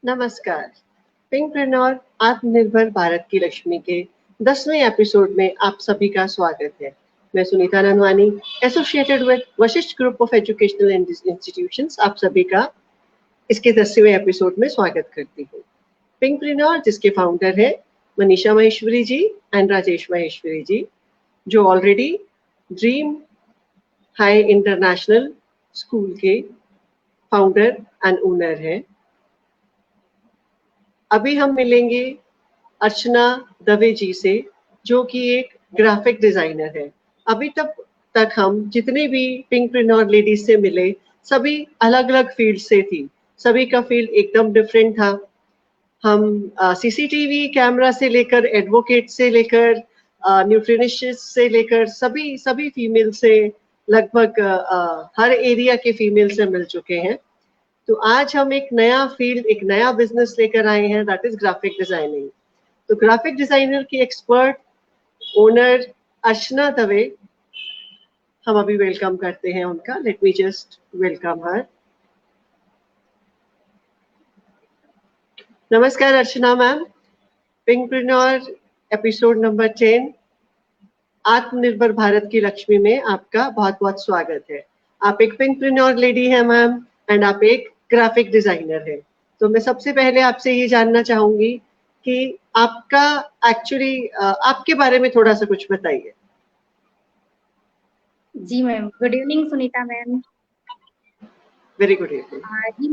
नमस्कार। पिंकप्रेन्योर आत्मनिर्भर भारत की लक्ष्मी के 10वें एपिसोड में आप सभी का स्वागत है। मैं Sunita Nanwani, associated with Vashishtha group of educational institutions, आप सभी का इसके 10वें एपिसोड में स्वागत करती हूँ। पिंकप्रेन्योर जिसके फाउंडर है मनीषा महेश्वरी जी एंड राजेश महेश्वरी जी, जो already dream high international school के फाउंडर एंड ओनर है। अभी हम मिलेंगे अर्चना दवे जी से, जो कि एक ग्राफिक डिजाइनर है। अभी तक हम जितने भी पिंकप्रेन्योर लेडीज से मिले, सभी अलग अलग फील्ड से थी। सभी का फील्ड एकदम डिफरेंट था। हम सीसीटीवी कैमरा से लेकर एडवोकेट से लेकर न्यूट्रिनिशियस्ट से लेकर सभी फीमेल से, लगभग हर एरिया के फीमेल से मिल चुके हैं। तो आज हम एक नया फील्ड, एक नया बिजनेस लेकर आए हैं, दैट इज ग्राफिक डिजाइनिंग। तो ग्राफिक डिजाइनर की एक्सपर्ट ओनर अर्चना दवे, हम अभी वेलकम करते हैं उनका। लेट मी जस्ट वेलकम हर। नमस्कार अर्चना मैम। पिंकप्रेन्योर एपिसोड नंबर 10 आत्मनिर्भर भारत की लक्ष्मी में आपका बहुत बहुत स्वागत है। आप एक पिंकप्रेन्योर लेडी है मैम, एंड आप एक ग्राफिक डिजाइनर है। तो मैं सबसे पहले आपसे ये जानना चाहूंगी कि आपका एक्चुअली आपके बारे में थोड़ा सा कुछ बताइए। जी ma'am, good evening Sunita ma'am. Very good evening. जी,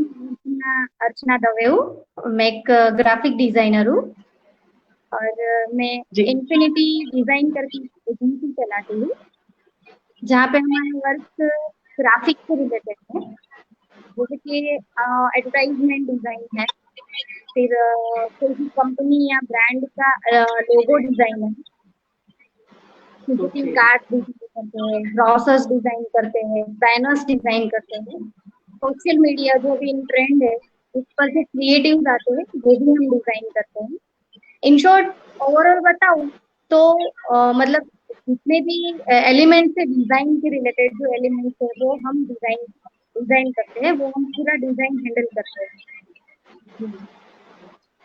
मैं अर्चना दवे हूँ। मैं एक ग्राफिक डिजाइनर हूँ और मैं इन्फिनिटी डिजाइन करके एजेंसी चलाती हूँ, जहाँ पे हमारा वर्क ग्राफिक से रिलेटेड है। जैसे कि एडवर्टाइजमेंट डिजाइन है, फिर कोई भी कंपनी या ब्रांड का लोगो डिजाइन है, विजिटिंग कार्ड डिजाइन करते हैं, ब्राउजर्स डिजाइन करते हैं, बैनर्स डिजाइन करते हैं, सोशल मीडिया जो भी इन ट्रेंड है उस पर जो क्रिएटिव आते हैं वो भी हम डिजाइन करते हैं। इन शॉर्ट ओवरऑल बताऊं तो मतलब जितने भी एलिमेंट्स है डिजाइन के रिलेटेड, जो एलिमेंट्स है वो हम डिजाइन करते हैं, वो हम पूरा डिजाइन हैंडल करते हैं।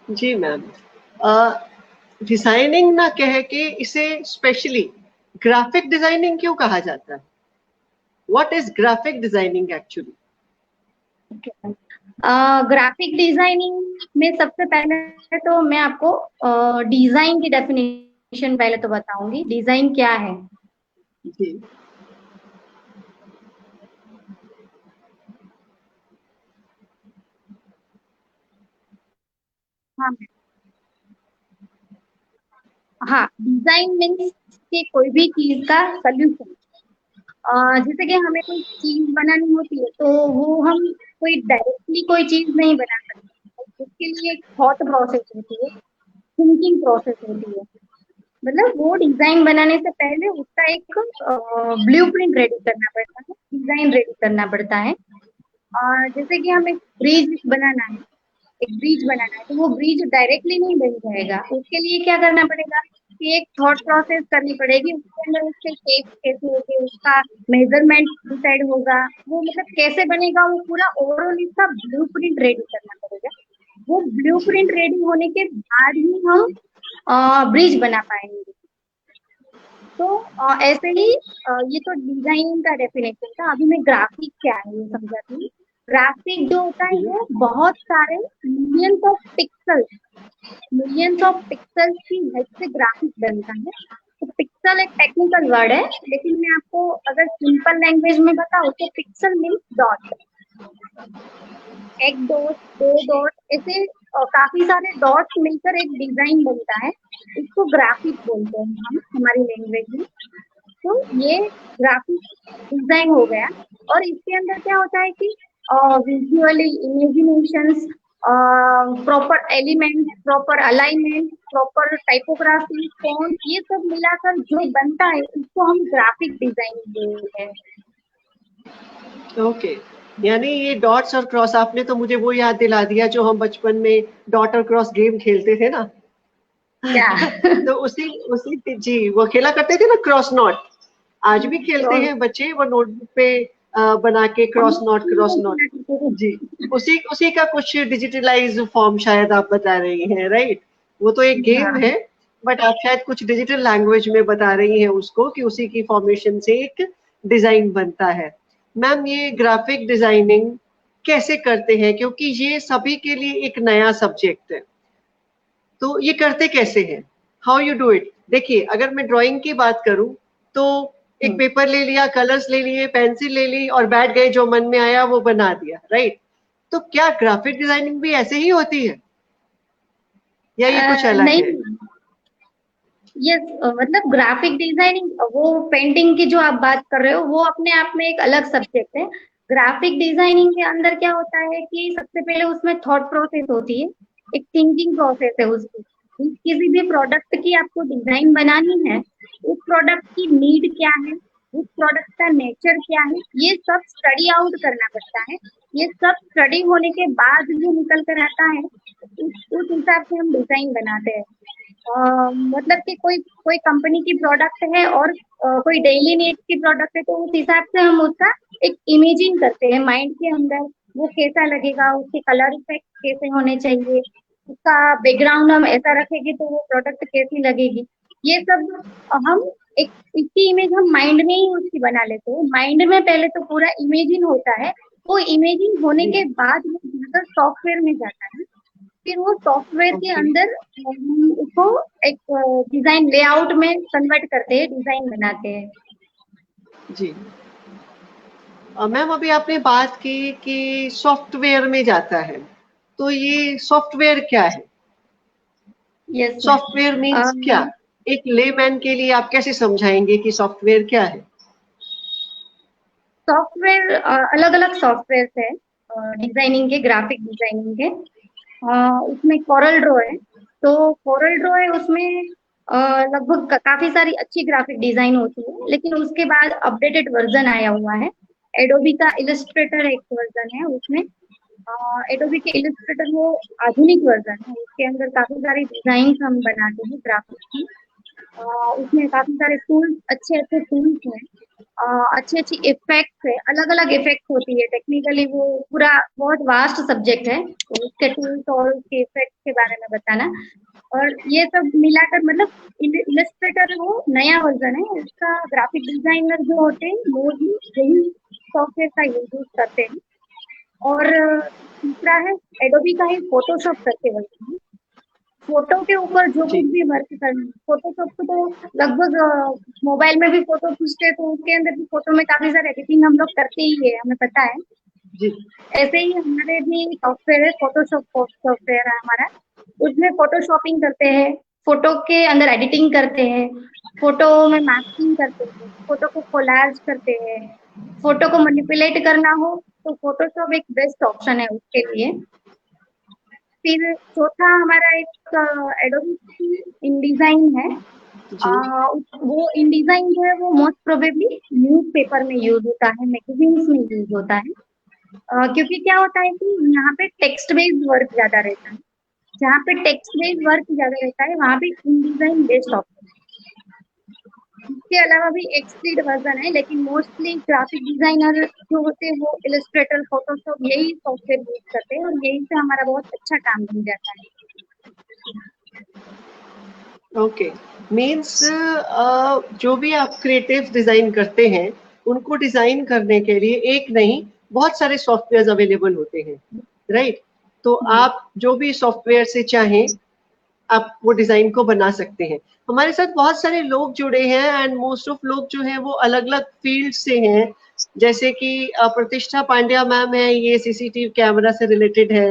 जी मैम, डिजाइनिंग ना कह के इसे स्पेशली ग्राफिक डिजाइनिंग क्यों कहा जाता है? What is graphic designing actually? Graphic designing में सबसे पहले तो मैं आपको डिजाइन की डेफिनेशन पहले तो बताऊंगी, डिजाइन क्या है। जी। हाँ, डिजाइन मीन्स कि कोई भी चीज का सोल्यूशन। जैसे कि हमें कोई चीज बनानी होती है तो वो हम कोई डायरेक्टली कोई चीज नहीं बना सकते, उसके लिए एक थॉट प्रोसेस होती है, थिंकिंग प्रोसेस होती है। मतलब वो डिजाइन बनाने से पहले उसका एक ब्लूप्रिंट रेडी करना पड़ता है, डिजाइन रेडी करना पड़ता है। जैसे कि हमें एक ब्रिज बनाना है तो वो ब्रिज डायरेक्टली नहीं बन जाएगा, उसके लिए क्या करना पड़ेगा कि एक थॉट प्रोसेस करनी पड़ेगी। उसके अंदर उसके शेप कैसे होंगे, उसका मेजरमेंट डिसाइड होगा, वो मतलब कैसे बनेगा, वो पूरा ओवरऑल इसका ब्लूप्रिंट रेडी करना पड़ेगा। वो ब्लूप्रिंट रेडी होने के बाद ही हम ब्रिज बना पाएंगे। तो ऐसे ही ये तो डिजाइनिंग का डेफिनेशन था। अभी मैं ग्राफिक क्या है ये समझाती हूँ। ग्राफिक जो होता है वो बहुत सारे मिलियंस ऑफ पिक्सल्स की हेल्प से ग्राफिक बनता है। तो पिक्सल एक टेक्निकल वर्ड है, लेकिन मैं आपको अगर सिंपल लैंग्वेज में बताऊँ तो पिक्सल मीन्स डॉट। एक डॉट, दो डॉट, ऐसे काफी सारे डॉट्स मिलकर एक डिजाइन बनता है। इसको ग्राफिक बोलते हैं हम हमारी लैंग्वेज में। तो ये ग्राफिक डिजाइन हो गया, और इसके अंदर क्या होता है कि visually imaginations, proper element, proper alignment, proper typography, font, ये सब मिलाकर जो बनता है इसको हम ग्राफिक डिजाइनिंग बोलते हैं। ओके, यानी ये डॉट्स और क्रॉस, आपने तो मुझे वो याद दिला दिया जो हम बचपन में डॉट और क्रॉस गेम खेलते थे ना। क्या? तो उसी जी वो खेला करते थे ना, क्रॉस नॉट। आज भी खेलते हैं बच्चे, वो नोटबुक पे बना के क्रॉस नॉट जी, उसी उसी का कुछ डिजिटलाइज फॉर्म शायद आप बता रही हैं, राइट? वो तो एक गेम हाँ है, बट आप शायद कुछ डिजिटल लैंग्वेज में बता रही हैं उसको कि उसी की फॉर्मेशन से एक डिजाइन बनता है। मैम, ये ग्राफिक डिजाइनिंग कैसे करते हैं, क्योंकि ये सभी के लिए एक नया सब्जेक्ट है, तो ये करते कैसे हैं? How you do it? देखिए, अगर मैं ड्राइंग की बात करूं तो एक पेपर ले लिया, कलर्स ले लिए, पेंसिल ले ली और बैठ गए, जो मन में आया वो बना दिया, राइट? तो क्या ग्राफिक डिजाइनिंग भी ऐसे ही होती है या ये कुछ अलग नहीं, है? ये मतलब ग्राफिक डिजाइनिंग, वो पेंटिंग की जो आप बात कर रहे हो वो अपने आप में एक अलग सब्जेक्ट है। ग्राफिक डिजाइनिंग के अंदर क्या होता है कि सबसे पहले उसमें थॉट प्रोसेस होती है, एक थिंकिंग प्रोसेस है उसकी। किसी भी प्रोडक्ट की आपको डिजाइन बनानी है, उस प्रोडक्ट की नीड क्या है, उस प्रोडक्ट का नेचर क्या है, ये सब स्टडी आउट करना पड़ता है। ये सब स्टडी होने के बाद जो निकल कर आता है, उस हिसाब से हम डिजाइन बनाते हैं। मतलब कि कोई कोई कंपनी की प्रोडक्ट है और कोई डेली नीड्स की प्रोडक्ट है, तो उस हिसाब से हम उसका एक इमेजिंग करते हैं माइंड के अंदर। वो कैसा लगेगा, उसके कलर इफेक्ट कैसे होने चाहिए, उसका बैकग्राउंड हम ऐसा रखेंगे तो वो प्रोडक्ट कैसी लगेगी, ये सब हम एक इसकी इमेज हम माइंड में ही उसकी बना लेते हैं। माइंड में पहले तो पूरा इमेजिन होता है, वो इमेजिन होने जी, के बाद वो जाकर सॉफ्टवेयर में जाता है। फिर वो सॉफ्टवेयर के ओके, अंदर हम उसको एक डिजाइन लेआउट में कन्वर्ट करते हैं, डिजाइन बनाते हैं। जी। मैम, अभी आपने बात की कि सॉफ्टवेयर में जाता है, तो ये सॉफ्टवेयर क्या है? Yes software means ma'am. क्या? एक लेमैन के लिए आप कैसे समझाएंगे कि सॉफ्टवेयर क्या है? सॉफ्टवेयर अलग अलग सॉफ्टवेयर है डिजाइनिंग के, ग्राफिक डिजाइनिंग के। उसमें कोरल ड्रॉ है। तो कोरल ड्रॉ है, उसमें लगभग काफी सारी अच्छी ग्राफिक डिजाइन होती है, लेकिन उसके बाद अपडेटेड वर्जन आया हुआ है। एडोबी का इलस्ट्रेटर एक वर्जन है उसमें। एडोबी के इलस्ट्रेटर वो आधुनिक वर्जन है, उसके अंदर काफी सारी डिजाइन हम बनाते हैं ग्राफिक्स की। उसमें काफी सारे टूल्स, अच्छे अच्छे टूल्स हैं, अच्छी अच्छी इफेक्ट्स है, अलग अलग इफेक्ट्स होती है। टेक्निकली वो पूरा बहुत वास्ट सब्जेक्ट है, तो उसके टूल्स और उसके इफेक्ट्स के बारे में बताना और ये सब मिलाकर, मतलब इलस्ट्रेटर वो नया वर्जन है उसका। ग्राफिक डिजाइनर जो होते हैं मोस्टली यही सॉफ्टवेयर का यूज करते हैं। और तीसरा है एडोबी का ही फोटोशॉप करके वर्जन है। फोटो के ऊपर जो जी, कुछ भी वर्क करना, फोटोशॉप को तो लगभग मोबाइल में भी फोटो खींचते हैं, तो उसके अंदर भी फोटो में काफी सारे एडिटिंग हम लोग करते ही है, हमें पता है। जी, ऐसे ही हमारे भी सॉफ्टवेयर है, फोटोशॉप सॉफ्टवेयर है हमारा। उसमें फोटोशॉपिंग करते हैं, फोटो के अंदर एडिटिंग करते हैं, फोटो में मास्किंग करते हैं, फोटो को कोलाज करते हैं। फोटो को मैनिपुलेट करना हो तो फोटोशॉप एक बेस्ट ऑप्शन है उसके लिए। फिर चौथा हमारा एक एडोबी इन डिजाइन है। जी, वो इन डिजाइन जो है वो मोस्ट प्रोबेबली न्यूज़पेपर में यूज होता है, मैगजीन्स में यूज होता है। क्योंकि क्या होता है कि यहाँ पे टेक्स्ट बेस्ड वर्क ज्यादा रहता है। जहाँ पे टेक्स्ट बेस्ड वर्क ज्यादा रहता है वहाँ पे इन डिजाइन बेस्ट ऑप्शन। इसके अलावा भी एक्सप्लिड वर्जन है, लेकिन मोस्टली ग्राफिक डिजाइनर जो होते हैं वो इलस्ट्रेटर, फोटोशॉप यही सॉफ्टवेयर यूज करते हैं और यही से हमारा बहुत अच्छा काम बन जाता है। ओके। मीन्स जो भी आप क्रिएटिव डिजाइन करते हैं, उनको डिजाइन करने के लिए एक नहीं, बहुत सारे सॉफ्टवेयर अवेलेबल होते हैं, राइट? तो आप जो भी सॉफ्टवेयर से चाहें, आप वो डिजाइन को बना सकते हैं। हमारे साथ बहुत सारे लोग जुड़े हैं एंड मोस्ट ऑफ लोग जो हैं वो अलग अलग फील्ड से हैं। जैसे कि प्रतिष्ठा पांड्या मैम है, ये सीसीटीवी कैमरा से रिलेटेड है।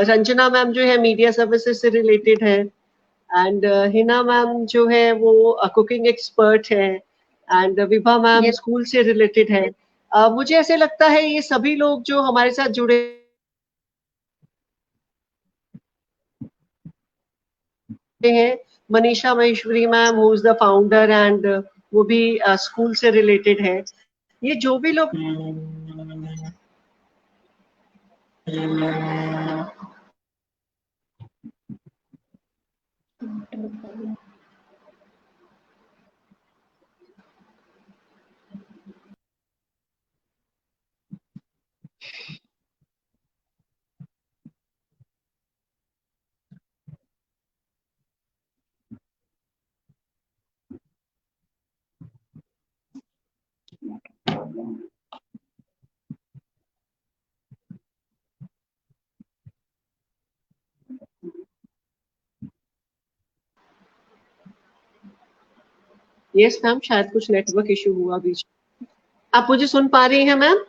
रंजना मैम जो है मीडिया सर्विसेज से रिलेटेड है। एंड हिना मैम जो है वो कुकिंग एक्सपर्ट है। And Vibha ma'am yes. School से रिलेटेड है। मुझे ऐसे लगता है ये सभी लोग जो हमारे साथ जुड़े हैं, Manisha Maheshwari ma'am who is the founder and वो भी स्कूल से रिलेटेड है। ये जो भी लोग यस मैम, शायद कुछ नेटवर्क इशू हुआ बीच। आप मुझे सुन पा रही हैं मैम?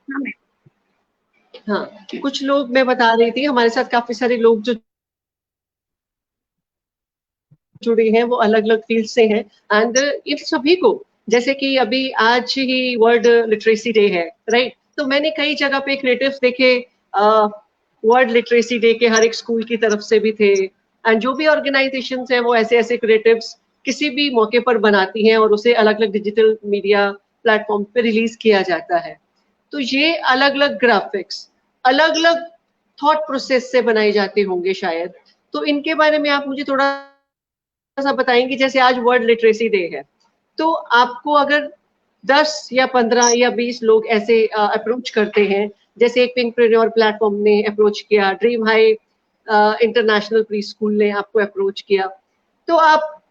हाँ मैम। हाँ, कुछ लोग, मैं बता रही थी, हमारे साथ काफी सारे लोग जो जुड़े हैं वो अलग अलग फील्ड से हैं। एंड इन सभी को, जैसे कि अभी आज ही वर्ल्ड लिटरेसी डे है, राइट? तो मैंने कई जगह पे क्रिएटिव्स देखे, वर्ल्ड लिटरेसी डे के हर एक स्कूल की तरफ से भी थे। एंड जो भी ऑर्गेनाइजेशन है वो ऐसे ऐसे क्रिएटिव्स किसी भी मौके पर बनाती हैं और उसे अलग अलग डिजिटल मीडिया प्लेटफॉर्म पे रिलीज किया जाता है। तो ये अलग अलग ग्राफिक्स अलग अलग थॉट प्रोसेस से बनाए जाते होंगे शायद। तो इनके बारे में आप मुझे थोड़ा सा बताएंगे। जैसे आज वर्ल्ड लिटरेसी डे है, तो आपको अगर 10 या 15 या 20 लोग ऐसे अप्रोच करते हैं, जैसे एक पिंकप्रेन्योर प्लेटफॉर्म ने अप्रोच किया, dream high international pre school ने आपको अप्रोच किया, तो आप,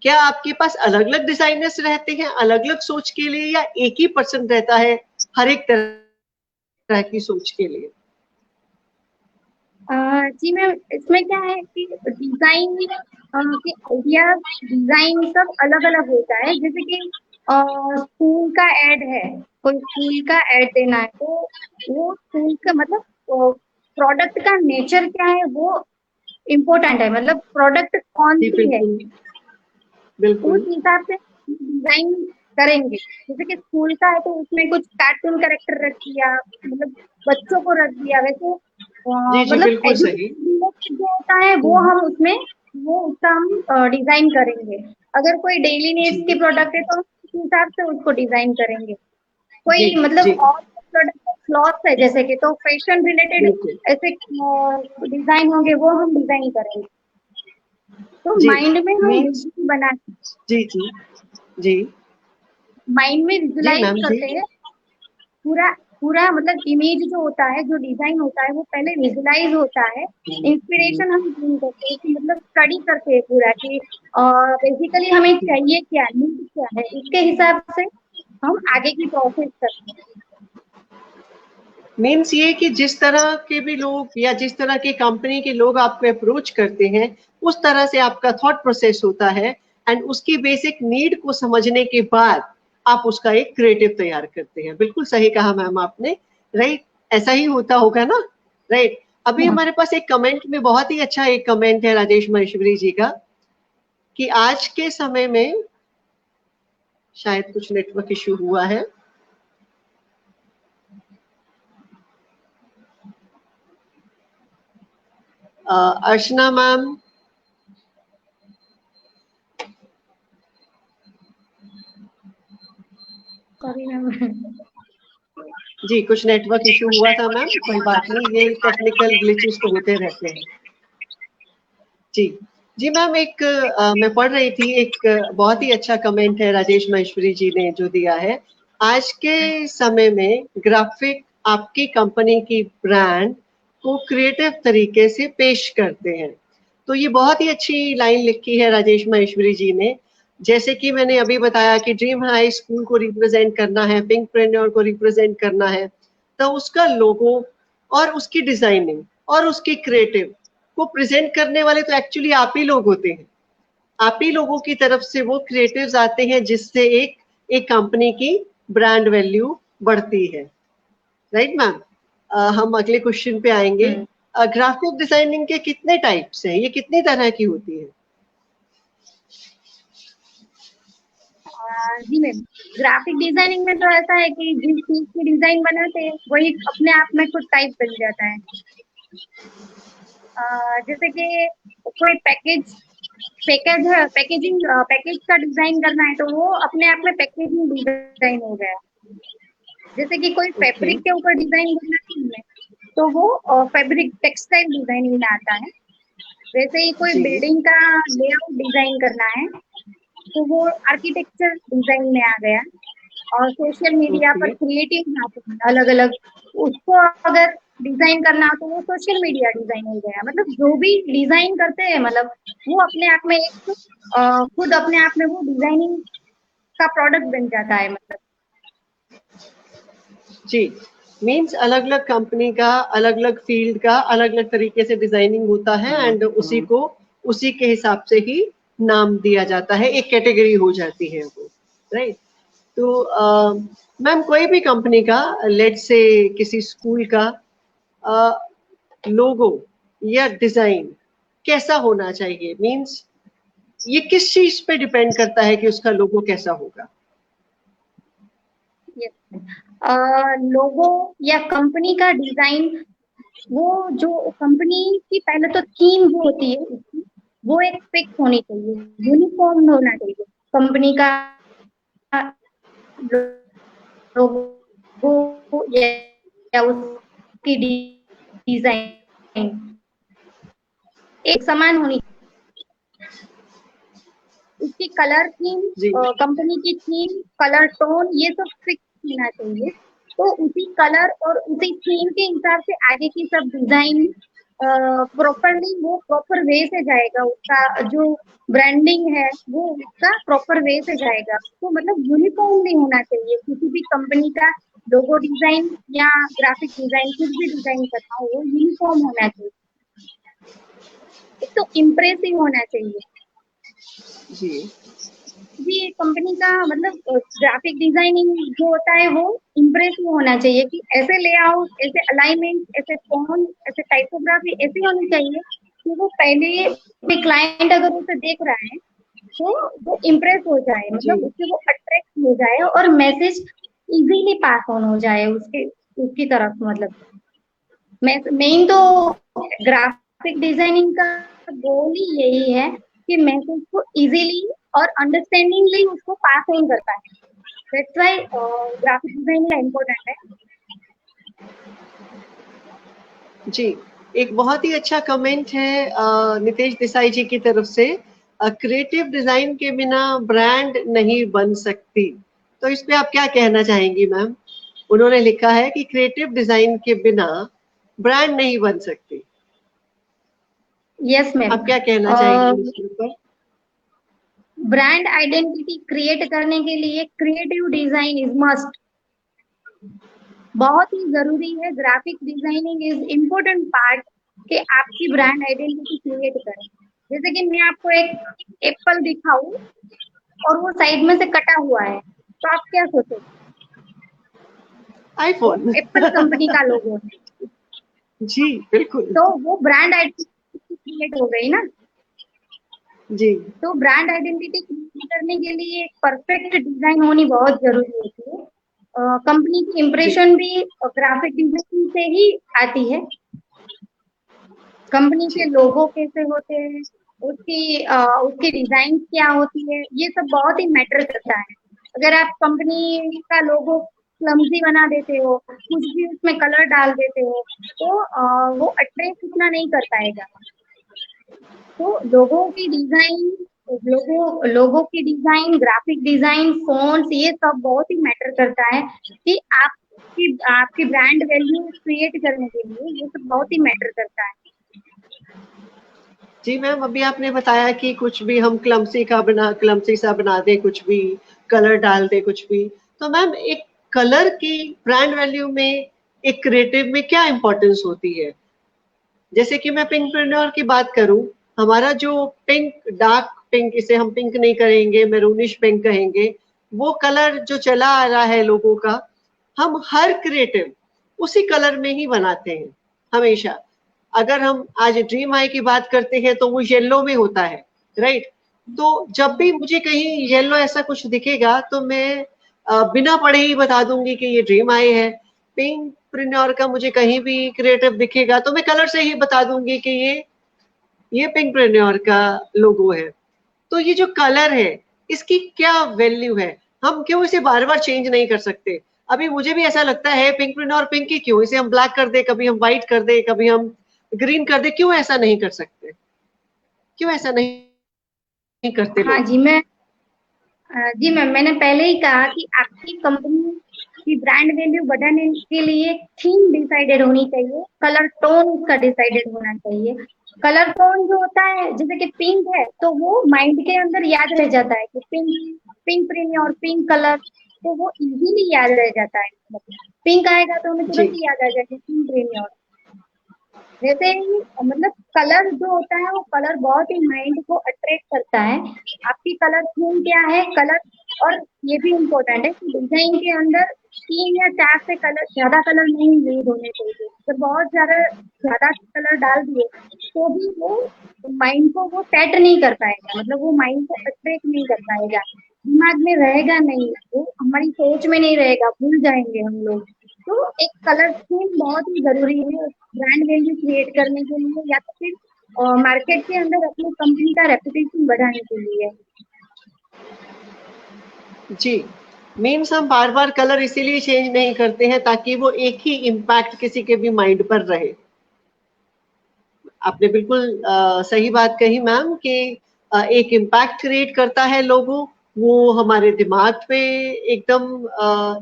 क्या आपके पास अलग अलग डिजाइनर्स रहते हैं अलग अलग सोच के लिए, या एक ही पर्सन रहता है हर एक तरह की सोच के लिए? जी मैम, इसमें क्या है कि डिजाइन के आइडिया, डिजाइन सब अलग अलग होता है। जैसे कि स्कूल का एड है, कोई स्कूल का एड देना है, तो वो स्कूल का मतलब प्रोडक्ट का नेचर क्या है वो इम्पोर्टेंट है, मतलब प्रोडक्ट कौन जी सी है बिल्कुल उस बिल्कुल। हिसाब से डिजाइन करेंगे। जैसे कि स्कूल का है तो उसमें कुछ कार्टून कैरेक्टर रख दिया, मतलब बच्चों को रख दिया, वैसे जी जी मतलब बिल्कुल सही। एजुकेशन जो होता है वो हम उसमें, वो उसका हम डिजाइन करेंगे। अगर कोई डेली नीड्स जी के प्रोडक्ट है तो हम उस हिसाब से उसको डिजाइन करेंगे। जी कोई मतलब जी और प्रोडक्ट क्लॉथ है जैसे कि, तो फैशन रिलेटेड बिल्कुल। ऐसे डिजाइन होंगे वो हम डिजाइन करेंगे। तो जी माइंड में हम मीन्स, विजुअल बना, जी जी जी माइंड में जी विजुलाइज मैम जी करते हैं पूरा। पूरा मतलब इमेज जो होता है, जो डिजाइन होता है वो पहले विजुलाइज होता है। इंस्पिरेशन हम ढूंढ करते हैं कि मतलब स्टडी करते हैं पूरा कि बेसिकली हमें चाहिए क्या, नीड क्या है, उसके हिसाब से हम आगे की प्रोसेस करते हैं। मीन्स ये कि जिस तरह के भी लोग या जिस तरह की कंपनी के लोग आपको अप्रोच करते हैं, उस तरह से आपका थॉट प्रोसेस होता है। एंड उसकी बेसिक नीड को समझने के बाद आप उसका एक क्रिएटिव तैयार करते हैं। बिल्कुल सही कहा मैम आपने, राइट? ऐसा ही होता होगा ना, राइट? अभी हाँ। हमारे पास एक कमेंट में बहुत ही अच्छा एक कमेंट है राजेश महेश्वरी जी का, कि आज के समय में, शायद कुछ नेटवर्क इश्यू हुआ है। अर्चना मैम, सॉरी मैम। जी कुछ नेटवर्क इशू हुआ था मैम, कोई बात नहीं, ये टेक्निकल ग्लिचेस तो होते रहते हैं। जी जी मैम, एक मैं पढ़ रही थी, एक बहुत ही अच्छा कमेंट है राजेश महेश्वरी जी ने जो दिया है। आज के समय में ग्राफिक आपकी कंपनी की ब्रांड को क्रिएटिव तरीके से पेश करते हैं। तो ये बहुत ही अच्छी लाइन लिखी है राजेश महेश्वरी जी ने। जैसे कि मैंने अभी बताया कि ड्रीम हाई स्कूल को रिप्रेजेंट करना है, पिंकप्रेन्योर को रिप्रेजेंट करना है, तो उसका लोगो और उसकी डिजाइनिंग और उसकी क्रिएटिव को प्रेजेंट करने वाले तो एक्चुअली आप ही लोग होते हैं। आप ही लोगों की तरफ से वो क्रिएटिव्स आते हैं जिससे एक एक कंपनी की ब्रांड वैल्यू बढ़ती है, राइट मैम? हम अगले क्वेश्चन पे आएंगे। ग्राफिक डिजाइनिंग के कितने टाइप्स हैं, ये कितनी तरह की होती है? जी मैम, ग्राफिक डिजाइनिंग में तो ऐसा है कि जिस चीज की डिजाइन बनाते हैं वही अपने आप में खुद टाइप बन जाता है। जैसे कि कोई पैकेजिंग पैकेज का डिजाइन करना है तो वो अपने आप में पैकेजिंग डिजाइन हो गया। जैसे कि कोई ओके फैब्रिक के ऊपर डिजाइन बनानी है तो वो फैब्रिक टेक्सटाइल डिजाइनिंग में आता है। वैसे ही कोई जी बिल्डिंग का लेआउट डिजाइन करना है तो वो आर्किटेक्चर डिजाइन में आ गया। और सोशल मीडिया पर ओके क्रिएटिव आते हैं अलग अलग, उसको अगर डिजाइन करना हो तो वो सोशल मीडिया डिजाइन हो गया। मतलब जो भी डिजाइन करते हैं मतलब वो अपने आप में एक खुद अपने आप में वो डिजाइनिंग का प्रोडक्ट बन जाता है मतलब। जी, मीन्स अलग अलग कंपनी का, अलग अलग फील्ड का अलग अलग तरीके से डिजाइनिंग होता है एंड उसी को उसी के हिसाब से ही नाम दिया जाता है, एक कैटेगरी हो जाती है वो, राइट। तो मैम कोई भी कंपनी का, लेट से किसी स्कूल का लोगो या डिजाइन कैसा होना चाहिए, मीन्स ये किस चीज पे डिपेंड करता है कि उसका लोगो कैसा होगा? लोगो या कंपनी का डिजाइन, वो जो कंपनी की पहले तो थीम जो होती है उसकी, वो एक फिक्स होनी चाहिए, यूनिफॉर्म होना चाहिए कंपनी का लोगो या उसकी डिजाइन एक समान होनी, उसकी कलर थीम, जी कंपनी की थीम, कलर टोन, ये सब फिक्स होना चाहिए। तो उसी कलर और उसी थीम के हिसाब से आगे की सब डिजाइन प्रॉपरली, वो प्रॉपर वे से जाएगा, उसका जो ब्रांडिंग है वो उसका प्रॉपर वे से जाएगा। तो मतलब यूनिफॉर्मली होना चाहिए किसी भी कंपनी का लोगो डिजाइन या ग्राफिक डिजाइन, कुछ भी डिजाइन करना हो वो यूनिफॉर्म होना चाहिए। एक तो इम्प्रेसिव होना चाहिए जी जी। कंपनी का मतलब ग्राफिक डिजाइनिंग जो होता है वो इम्प्रेसिव होना चाहिए कि ऐसे लेआउट, ऐसे अलाइनमेंट, ऐसे फॉन्ट, ऐसे टाइपोग्राफी ऐसी होनी चाहिए कि वो पहले भी क्लाइंट अगर उसे देख रहा है तो वो इम्प्रेस हो जाए, जी मतलब उससे वो अट्रैक्ट हो जाए और मैसेज इजीली पास ऑन हो जाए उसके उसकी तरफ। मतलब मेन तो ग्राफिक डिजाइनिंग का गोल ही यही है कि मैसेज को इजीली और अंडरस्टैंडिंगली उसको पास ऑन करता है। That's why graphic designing important है। जी, एक बहुत ही अच्छा कमेंट है नितेश देसाई जी की तरफ से, क्रिएटिव डिजाइन के बिना ब्रांड नहीं बन सकती। तो इस पे आप क्या कहना चाहेंगी मैम? उन्होंने लिखा है कि क्रिएटिव डिजाइन के बिना ब्रांड नहीं बन सकती। Yes ma'am. आप क्या कहना चाहेंगी इसके ऊपर? ब्रांड आइडेंटिटी क्रिएट करने के लिए क्रिएटिव डिजाइन इज मस्ट, बहुत ही जरूरी है। Graphic designing is important part कि आपकी ब्रांड आइडेंटिटी क्रिएट करें। जैसे कि मैं आपको एक एप्पल दिखाऊं और वो साइड में से कटा हुआ है, तो आप क्या सोचोगे? वो आईफोन। एप्पल कंपनी का लोगो है, जी बिल्कुल। तो वो ब्रांड आइडेंटिटी क्रिएट हो गई ना। जी तो ब्रांड आइडेंटिटी क्रिएट करने के लिए एक परफेक्ट डिजाइन होनी बहुत जरूरी होती है। कंपनी की जी इम्प्रेशन भी ग्राफिक डिजाइन से ही आती है। कंपनी के जी लोगो कैसे होते हैं, उसकी डिजाइन क्या होती है, ये सब बहुत ही मैटर करता है। अगर आप कंपनी का लोगो क्लमजी बना देते हो, कुछ भी उसमें कलर डाल देते हो, तो वो अट्रैक्ट इतना नहीं कर पाएगा। तो लोगो की डिजाइन, ग्राफिक डिजाइन, फॉन्ट्स, ये सब बहुत ही मैटर करता है कि आपकी ब्रांड वैल्यू क्रिएट करने के लिए ये सब बहुत ही मैटर करता है। जी मैम, अभी आपने बताया कि कुछ भी हम क्लमसी सा बना दे, कुछ भी कलर डाल दे, कुछ भी। तो मैम एक कलर की ब्रांड वैल्यू में, एक क्रिएटिव में क्या इंपॉर्टेंस होती है? जैसे कि मैं पिंकप्रेन्योर की बात करूं, हमारा जो पिंक, डार्क पिंक, इसे हम पिंक नहीं करेंगे, मैरूनिश पिंक कहेंगे, वो कलर जो चला आ रहा है लोगों का, हम हर क्रिएटिव उसी कलर में ही बनाते हैं हमेशा। अगर हम आज ड्रीम आई की बात करते हैं तो वो येलो में होता है, राइट। तो जब भी मुझे कहीं येलो ऐसा कुछ दिखेगा तो मैं बिना पढ़े ही बता दूंगी कि ये ड्रीम आई है। पिंक प्रिन्योर का मुझे कहीं भी क्रिएटिव दिखेगा तो मैं कलर से ही बता दूंगी कि ये पिंक प्रिन्योर का लोगो है। तो ये जो कलर है, इसकी क्या वैल्यू है? हम क्यों इसे बार बार चेंज नहीं कर सकते? अभी मुझे भी ऐसा लगता है पिंक प्रिन्योर पिंक ही क्यों, इसे हम ब्लैक कर दे, कभी हम व्हाइट कर दे, कभी हम ग्रीन कर दे, क्यों ऐसा नहीं कर सकते? क्यों ऐसा नहीं करते हाँ लोग? जी मैम, मैंने पहले ही कहा कि आपकी कंपनी की ब्रांड वैल्यू बढ़ाने के लिए थीम डिसाइडेड होनी चाहिए, कलर टोन उसका डिसाइडेड होना चाहिए। कलर टोन जो होता है, जैसे कि पिंक है तो वो माइंड के अंदर याद रह जाता है कि पिंक, पिंक प्रीमियम और पिंक कलर तो वो इजीली याद रह जाता है। पिंक आएगा तो हमें तुरंत ही याद आ जाएगा पिंक रेनियोर। जैसे ही मतलब कलर जो होता है वो कलर बहुत ही माइंड को अट्रैक्ट करता है। आपकी कलर थीम क्या है, कलर। और ये भी इम्पोर्टेंट है कि डिजाइन के अंदर 3 या 4 से कलर, ज्यादा कलर नहीं यूज होने चाहिए। तो बहुत ज्यादा कलर डाल दिए तो भी वो माइंड को वो सेट नहीं कर पाएगा, मतलब वो माइंड को अट्रैक्ट नहीं कर पाएगा, दिमाग में रहेगा नहीं, वो हमारी सोच में नहीं रहेगा, भूल जाएंगे हम लोग। तो एक कलर थीम बहुत ही जरूरी है ब्रांड वैल्यू क्रिएट करने के लिए, या तो फिर मार्केट के अंदर अपनी कंपनी का रेपुटेशन बढ़ाने के लिए। जी, मीन्स हम बार बार कलर इसीलिए चेंज नहीं करते हैं ताकि वो एक ही इम्पैक्ट किसी के भी माइंड पर रहे। आपने बिल्कुल सही बात कही मैम कि एक इम्पैक्ट क्रिएट करता है लोगों, वो हमारे दिमाग पे एकदम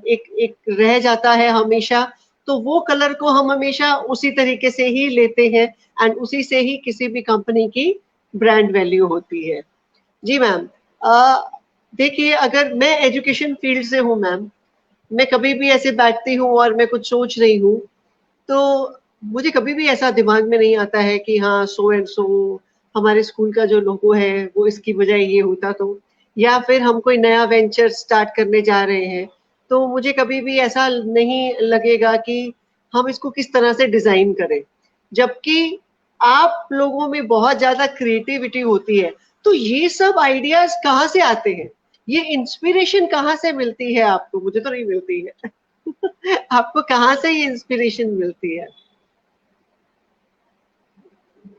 एक एक रह जाता है हमेशा। तो वो कलर को हम हमेशा उसी तरीके से ही लेते हैं एंड उसी से ही किसी भी कंपनी की ब्रांड वैल्यू होती है। जी मैम, देखिए अगर मैं एजुकेशन फील्ड से हूँ मैम, मैं कभी भी ऐसे बैठती हूँ और मैं कुछ सोच रही हूँ, तो मुझे कभी भी ऐसा दिमाग में नहीं आता है कि हाँ सो एंड सो हमारे स्कूल का जो लोगो है वो इसकी बजाय ये होता तो, या फिर हम कोई नया वेंचर स्टार्ट करने जा रहे हैं तो मुझे कभी भी ऐसा नहीं लगेगा कि हम इसको किस तरह से डिजाइन करें। जबकि आप लोगों में बहुत ज्यादा क्रिएटिविटी होती है, तो ये सब आइडियाज कहाँ से आते हैं? ये इंस्पिरेशन कहाँ से मिलती है आपको? मुझे तो नहीं मिलती है। आपको कहाँ से ये इंस्पिरेशन मिलती है?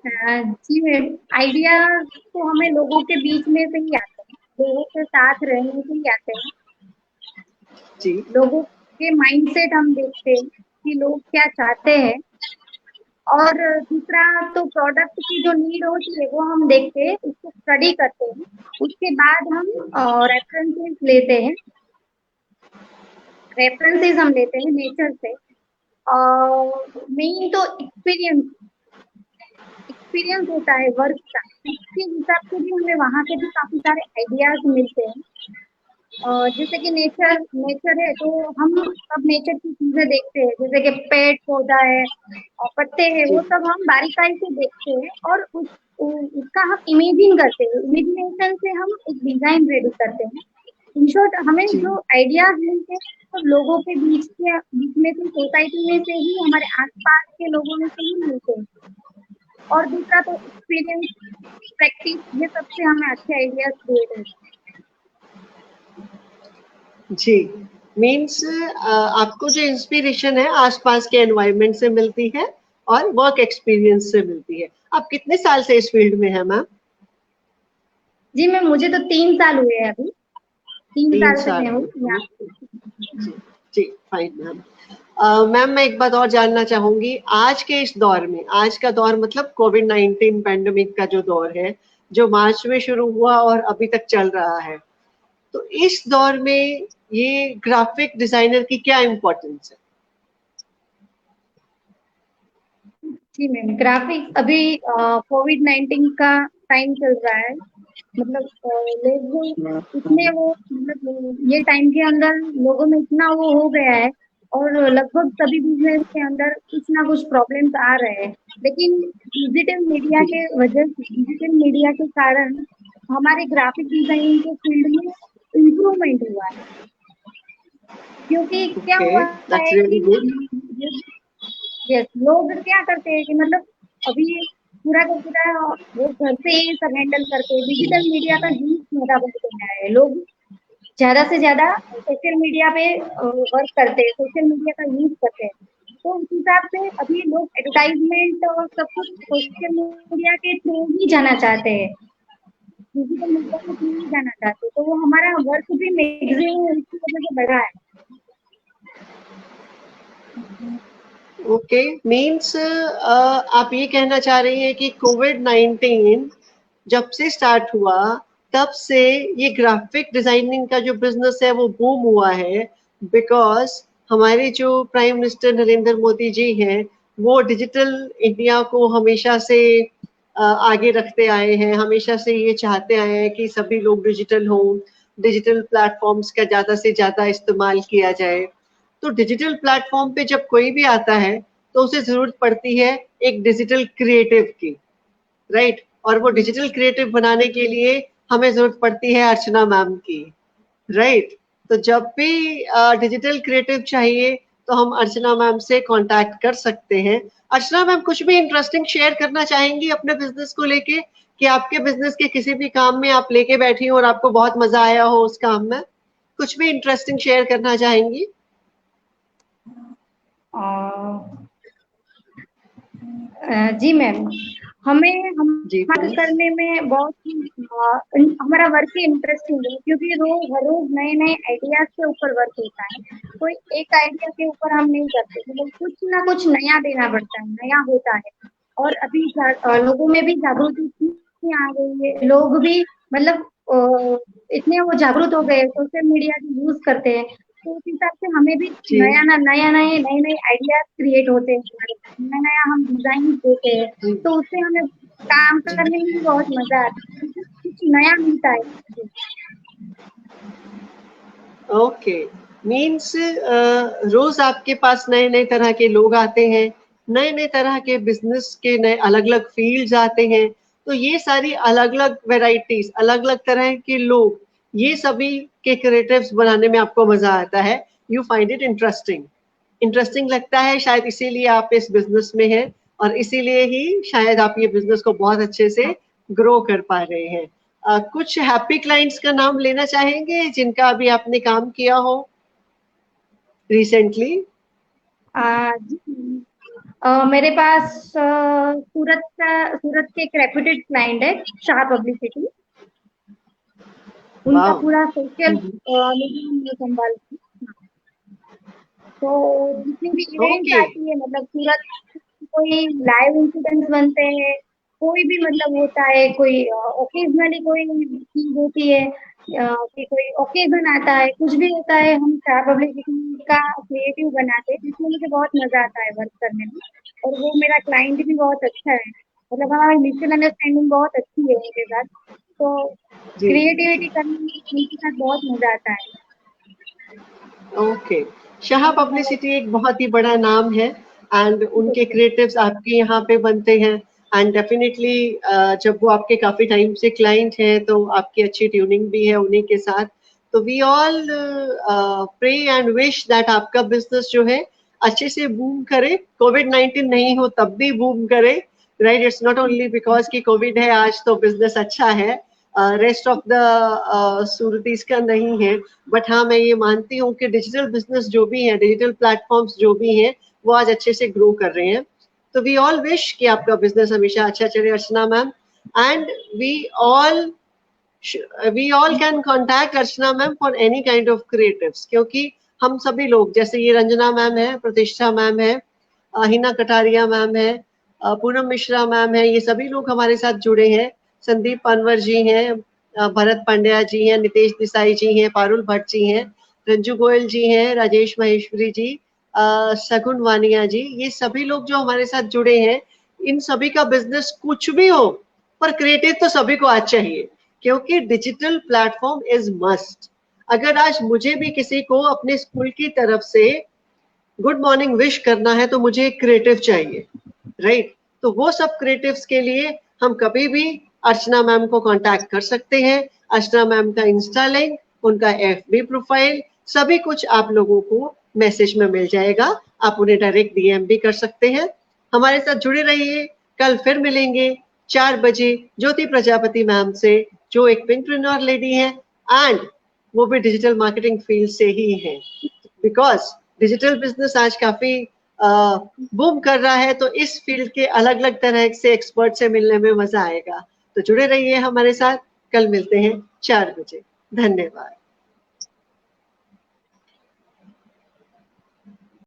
जी मैम, आइडिया तो हमें लोगों के बीच में से ही आते हैं, लोगों के साथ रहने से ही आते हैं। जी लोगों के माइंडसेट हम देखते हैं कि लोग क्या चाहते हैं। और दूसरा तो प्रोडक्ट की जो नीड होती है वो हम देखते हैं, उसको स्टडी करते हैं। उसके बाद हम रेफरेंसेस लेते हैं, रेफरेंसेस हम लेते हैं नेचर से। और मेन तो एक्सपीरियंस एक्सपीरियंस होता है वर्क का, उसके हिसाब से भी हमें वहां से भी काफी सारे आइडियाज मिलते हैं। जैसे कि नेचर नेचर है तो हम सब नेचर की चीजें देखते हैं, जैसे कि पेड़ पौधा है और पत्ते हैं, जी वो सब हम बारीकाई से देखते हैं और उसका हम इमेजिन करते हैं। इमेजिनेशन से हम एक डिजाइन रेडी करते हैं। इन शॉर्ट हमें जी जो आइडियाज मिलते हैं तो लोगों के बीच में से, सोसाइटी में से ही, हमारे आसपास के लोगों में से ही मिलते हैं। और दूसरा तो एक्सपीरियंस, प्रैक्टिस, ये सबसे हमें अच्छे आइडियाज क्रिएट होते हैं। जी मीन्स आपको जो इंस्पिरेशन है आसपास के एनवायरनमेंट से मिलती है और वर्क एक्सपीरियंस से मिलती है। आप कितने साल से इस फील्ड में है मैम? जी मैम, मुझे तो 3 साल हुए हैं अभी, 3 साल से 3 साल मैं हूँ हुए। यहाँ। जी जी फाइन मैम। मैम मैं एक बात और जानना चाहूंगी, आज के इस दौर में, आज का दौर मतलब कोविड-19 पैंडेमिक का जो दौर है, जो मार्च में शुरू हुआ और अभी तक चल रहा है, तो इस दौर में ये ग्राफिक डिजाइनर की क्या इम्पोर्टेंस है? जी मैम, ग्राफिक अभी कोविड-19 का टाइम चल रहा है, मतलब लोग इतने वो, मतलब ये टाइम के अंदर लोगों में इतना वो हो गया है और लगभग सभी बिजनेस के अंदर कुछ ना कुछ प्रॉब्लम्स आ रहे हैं। लेकिन जी डिजिटल मीडिया के कारण हमारे ग्राफिक डिजाइनिंग के फील्ड में इम्प्रूवमेंट हुआ है। क्योंकि क्या ओके, हुआ दैट्स है रियली कि गुड। यस, लोग क्या करते हैं कि मतलब अभी पूरा का पूरा वो घर से ही सब हैंडल करते हैं, डिजिटल मीडिया का यूज ज्यादा बढ़ गया है। लोग ज्यादा से ज्यादा सोशल मीडिया पे वर्क करते हैं, सोशल मीडिया का यूज करते हैं। तो उस हिसाब से अभी लोग एडवर्टाइजमेंट और सब कुछ सोशल मीडिया के थ्रू ही जाना चाहते हैं, डिजिटल मीडिया के थ्रू ही जाना चाहते हैं। तो वो हमारा वर्क भी मैक्सिमम इसकी वजह से बढ़ा है। ओके मीन्स आप ये कहना चाह रही हैं कि कोविड-19 जब से स्टार्ट हुआ तब से ये ग्राफिक डिजाइनिंग का जो बिजनेस है वो बूम हुआ है, बिकॉज हमारे जो प्राइम मिनिस्टर नरेंद्र मोदी जी हैं वो डिजिटल इंडिया को हमेशा से आगे रखते आए हैं, हमेशा से ये चाहते आए हैं कि सभी लोग डिजिटल हों। डिजिटल प्लेटफॉर्म्स का ज़्यादा से ज़्यादा इस्तेमाल किया जाए। तो डिजिटल प्लेटफॉर्म पे जब कोई भी आता है तो उसे ज़रूरत पड़ती है एक डिजिटल क्रिएटिव की, राइट? और वो डिजिटल क्रिएटिव बनाने के लिए हमें ज़रूरत पड़ती है अर्चना मैम की, राइट? तो जब भी डिजिटल क्रिएटिव चाहिए तो हम अर्चना मैम से कांटेक्ट कर सकते हैं। अर्चना मैम कुछ भी इंटरेस्टिंग शेयर करना चाहेंगी अपने बिजनेस को लेके, कि आपके बिजनेस के किसी भी काम में आप लेके बैठी हो और आपको बहुत मजा आया हो उस काम में? कुछ भी इंटरेस्टिंग शेयर करना चाहेंगी? जी मैम, हमें जी हमारा प्लीज। करने में बहुत ही हमारा वर्क ही इंटरेस्टिंग है, क्योंकि रोज हर रोज नए नए आइडियाज के ऊपर वर्क होता है। कोई एक आइडिया के ऊपर हम नहीं करते, मतलब कुछ ना कुछ नया देना पड़ता है, नया होता है। और अभी लोगों में भी जागृति इतनी आ गई है, लोग भी मतलब इतने वो जागरूक हो गए, सोशल मीडिया की यूज करते हैं, तो उस हिसाब से हमें भी जी नए नए आइडियाज क्रिएट होते हैं, नया नया हम डिजाइन देते हैं, जी तो उससे हमें काम जी। करने में भी बहुत मजा आता है, क्योंकि कुछ नया मिलता है। ओके, मीन्स रोज आपके पास नए नए तरह के लोग आते हैं, नए नए तरह के बिजनेस के नए अलग अलग फील्ड्स आते हैं, तो ये सारी अलग अलग वेराइटीज, अलग अलग तरह के लोग, ये सभी के क्रिएटिव्स बनाने में आपको मजा आता है। You find it interesting, interesting लगता है, शायद इसीलिए आप इस बिजनेस में हैं और इसीलिए ही शायद आप ये बिजनेस को बहुत अच्छे से ग्रो कर पा रहे हैं। कुछ हैप्पी क्लाइंट्स का नाम लेना चाहेंगे जिनका अभी आपने काम किया हो रिसेंटली? जी, मेरे पास सूरत के एक रेप्यूटेड क्लाइंट है, शाह पब्लिसिटी। उनका वाह। पूरा सोशल मीडिया में संभालती हूँ। तो जितनी भी इवेंट्स ओके। आती है, मतलब सूरत कोई लाइव इंसिडेंट्स बनते हैं, कोई भी मतलब होता है, कोई ओकेजनली कोई चीज होती है, कि कोई ओकेजन आता है, कुछ भी होता है, हम शाह पब्लिसिटी का क्रिएटिव बनाते हैं, जिसमें मुझे बहुत मजा आता है वर्क करने में। और वो मेरा क्लाइंट भी बहुत अच्छा है, मतलब हमारी म्यूचुअल अंडरस्टैंडिंग बहुत अच्छी है उनके साथ। तो जी जी जी। क्रिएटिविटी करने में उनके साथ बहुत मजा आता है। ओके, शाह पब्लिसिटी एक बहुत ही बड़ा नाम है एंड उनके क्रिएटिव्स आपके यहाँ पे बनते हैं एंड डेफिनेटली जब वो आपके काफी टाइम से क्लाइंट हैं तो आपकी अच्छी ट्यूनिंग भी है उन्हीं के साथ। तो we all pray and wish that आपका बिजनेस जो है अच्छे से बूम करे, कोविड-19 नहीं हो तब भी बूम करे, right? It's not only because कि कोविड है आज तो बिजनेस अच्छा है, रेस्ट ऑफ द सूरतीस का नहीं है। बट हाँ, मैं ये मानती हूँ कि डिजिटल बिजनेस जो भी है, डिजिटल प्लेटफॉर्म्स जो भी हैं, वो आज अच्छे से ग्रो कर रहे हैं। तो वी ऑल विश कि आपका बिजनेस हमेशा अच्छा चले Archana ma'am, and we all we all can contact Archana ma'am for any kind of creatives, क्योंकि हम सभी लोग, जैसे ये रंजना मैम है, प्रतिष्ठा मैम है, हिना कटारिया मैम है, पूनम मिश्रा मैम है, ये सभी लोग हमारे साथ जुड़े हैं, संदीप पनवर जी हैं, भरत पांड्या जी हैं, नितेश देसाई जी हैं, पारुल भट्ट जी हैं, रंजू गोयल जी हैं, राजेश महेश्वरी जी, सगुन वानिया जी, ये सभी लोग जो हमारे साथ जुड़े हैं, इन सभी का बिजनेस कुछ भी हो पर क्रिएटिव तो सभी को आज चाहिए, क्योंकि डिजिटल प्लेटफॉर्म इज मस्ट। अगर आज मुझे भी किसी को अपने स्कूल की तरफ से गुड मॉर्निंग विश करना है तो मुझे एक क्रिएटिव चाहिए, राइट? तो वो सब क्रिएटिव्स के लिए हम कभी भी अर्चना मैम को कांटेक्ट कर सकते हैं। अर्चना मैम का इंस्टा लिंक, उनका एफबी प्रोफाइल, सभी कुछ आप लोगों को मैसेज में मिल जाएगा, आप उन्हें डायरेक्ट डीएम भी कर सकते हैं। हमारे साथ जुड़े रहिए, कल फिर मिलेंगे 4 बजे ज्योति प्रजापति मैम से, जो एक पिंकप्रेन्योर लेडी है एंड वो भी डिजिटल मार्केटिंग फील्ड से ही है, बिकॉज डिजिटल बिजनेस आज काफी बूम कर रहा है, तो इस फील्ड के अलग अलग तरह से एक्सपर्ट से मिलने में मजा आएगा। तो जुड़े रहिए हमारे साथ, कल मिलते हैं 4 बजे। धन्यवाद।